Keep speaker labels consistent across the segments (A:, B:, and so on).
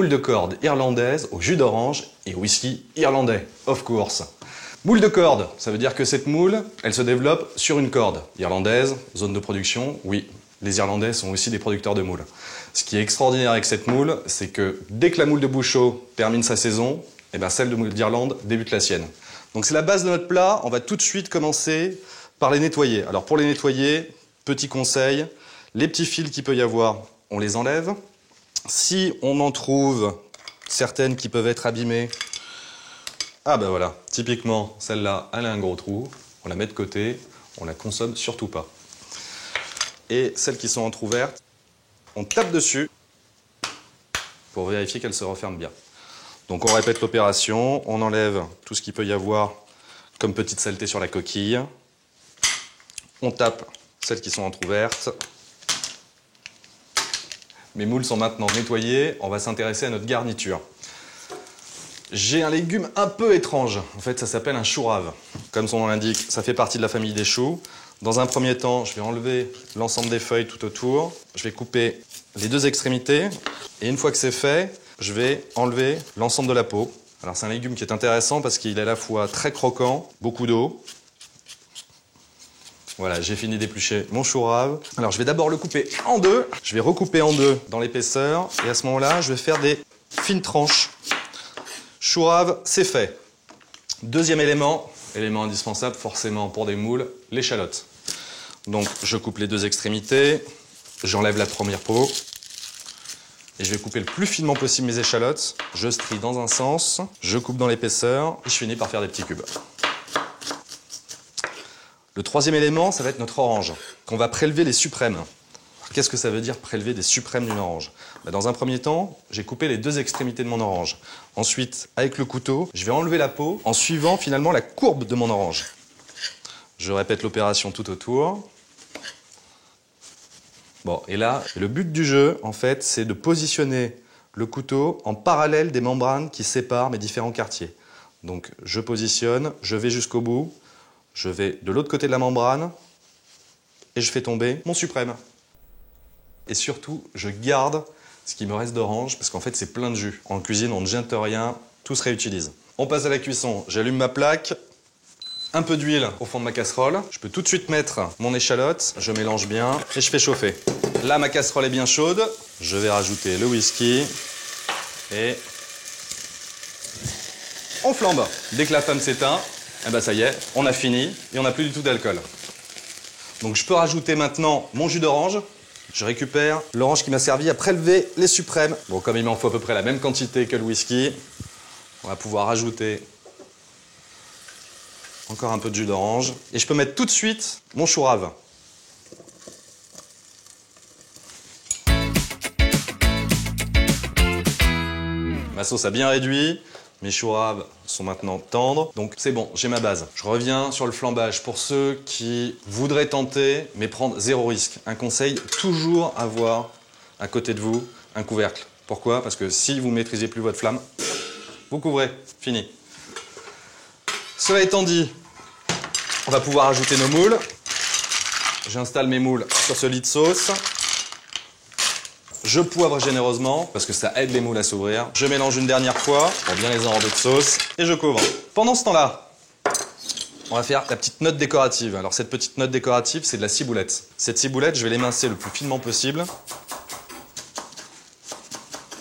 A: moule de corde irlandaise au jus d'orange et au whisky irlandais, of course. Moule de corde, ça veut dire que cette moule, elle se développe sur une corde. Irlandaise, zone de production, oui, les Irlandais sont aussi des producteurs de moules. Ce qui est extraordinaire avec cette moule, c'est que dès que la moule de Bouchot termine sa saison, eh ben celle d'Irlande débute la sienne. Donc c'est la base de notre plat, on va tout de suite commencer par les nettoyer. Alors pour les nettoyer, petit conseil, les petits fils qu'il peut y avoir, on les enlève. Si on en trouve certaines qui peuvent être abîmées, ah ben voilà, typiquement celle-là, elle a un gros trou, on la met de côté, on la consomme surtout pas. Et celles qui sont entrouvertes, on tape dessus pour vérifier qu'elles se referment bien. Donc on répète l'opération, on enlève tout ce qu'il peut y avoir comme petite saleté sur la coquille. On tape celles qui sont entrouvertes. Mes moules sont maintenant nettoyées, on va s'intéresser à notre garniture. J'ai un légume un peu étrange, en fait ça s'appelle un chou rave. Comme son nom l'indique, ça fait partie de la famille des choux. Dans un premier temps, je vais enlever l'ensemble des feuilles tout autour. Je vais couper les deux extrémités. Et une fois que c'est fait, je vais enlever l'ensemble de la peau. Alors c'est un légume qui est intéressant parce qu'il est à la fois très croquant, beaucoup d'eau. Voilà, j'ai fini d'éplucher mon chou rave. Alors je vais d'abord le couper en deux. Je vais recouper en deux dans l'épaisseur. Et à ce moment-là, je vais faire des fines tranches. Chou rave, c'est fait. Deuxième élément, élément indispensable forcément pour des moules, l'échalote. Donc je coupe les deux extrémités, j'enlève la première peau et je vais couper le plus finement possible mes échalotes. Je strie dans un sens, je coupe dans l'épaisseur et je finis par faire des petits cubes. Le troisième élément, ça va être notre orange, qu'on va prélever les suprêmes. Qu'est-ce que ça veut dire prélever des suprêmes d'une orange? Dans un premier temps, j'ai coupé les deux extrémités de mon orange. Ensuite, avec le couteau, je vais enlever la peau en suivant finalement la courbe de mon orange. Je répète l'opération tout autour. Bon, et là, le but du jeu, en fait, c'est de positionner le couteau en parallèle des membranes qui séparent mes différents quartiers. Donc, je positionne, je vais jusqu'au bout, je vais de l'autre côté de la membrane et je fais tomber mon suprême. Et surtout, je garde ce qui me reste d'orange parce qu'en fait, c'est plein de jus. En cuisine, on ne jette rien, tout se réutilise. On passe à la cuisson. J'allume ma plaque. Un peu d'huile au fond de ma casserole. Je peux tout de suite mettre mon échalote. Je mélange bien et je fais chauffer. Là, ma casserole est bien chaude. Je vais rajouter le whisky et on flambe. Dès que la flamme s'éteint, eh ben ça y est, on a fini et on n'a plus du tout d'alcool. Donc je peux rajouter maintenant mon jus d'orange. Je récupère l'orange qui m'a servi à prélever les suprêmes. Bon, comme il m'en faut à peu près la même quantité que le whisky, on va pouvoir rajouter encore un peu de jus d'orange. Et je peux mettre tout de suite mon chou rave. Ma sauce a bien réduit. Mes choux raves sont maintenant tendres, donc c'est bon, j'ai ma base. Je reviens sur le flambage. Pour ceux qui voudraient tenter, mais prendre zéro risque, un conseil, toujours avoir à côté de vous un couvercle. Pourquoi? Parce que si vous ne maîtrisez plus votre flamme, vous couvrez, fini. Cela étant dit, on va pouvoir ajouter nos moules. J'installe mes moules sur ce lit de sauce. Je poivre généreusement parce que ça aide les moules à s'ouvrir. Je mélange une dernière fois pour bien les enrober de sauce et je couvre. Pendant ce temps-là, on va faire la petite note décorative. Alors cette petite note décorative, c'est de la ciboulette. Cette ciboulette, je vais l'émincer le plus finement possible.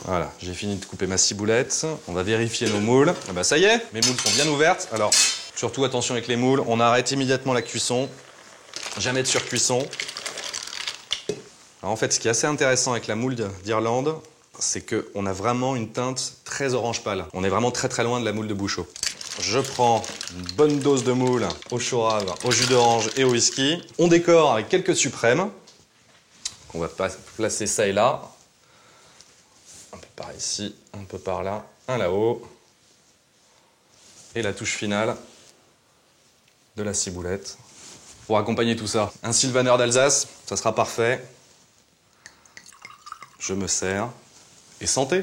A: Voilà, j'ai fini de couper ma ciboulette. On va vérifier nos moules. Ah bah ça y est, mes moules sont bien ouvertes. Alors, surtout attention avec les moules, on arrête immédiatement la cuisson. Jamais de surcuisson. Alors en fait, ce qui est assez intéressant avec la moule d'Irlande, c'est qu'on a vraiment une teinte très orange pâle. On est vraiment très très loin de la moule de Bouchot. Je prends une bonne dose de moule au chou rave, au jus d'orange et au whisky. On décore avec quelques suprêmes. On va placer ça et là. Un peu par ici, un peu par là, un là-haut. Et la touche finale de la ciboulette. Pour accompagner tout ça, un sylvaner d'Alsace, ça sera parfait. Je me sers et santé!